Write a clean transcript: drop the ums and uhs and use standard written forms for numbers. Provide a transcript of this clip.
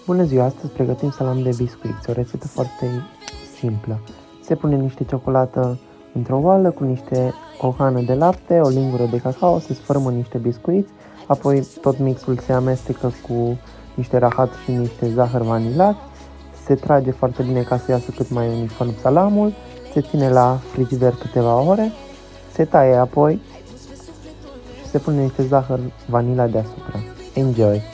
Bună ziua, astăzi pregătim salam de biscuiți, o rețetă foarte simplă. Se pune niște ciocolată într-o oală cu o hană de lapte, o lingură de cacao, se sfărâmă niște biscuiți, apoi tot mixul se amestecă cu niște rahat și niște zahăr vanilat, se trage foarte bine ca să iasă cât mai uniform salamul, se ține la frigider câteva ore, se taie apoi și se pune niște zahăr vanila deasupra. Enjoy!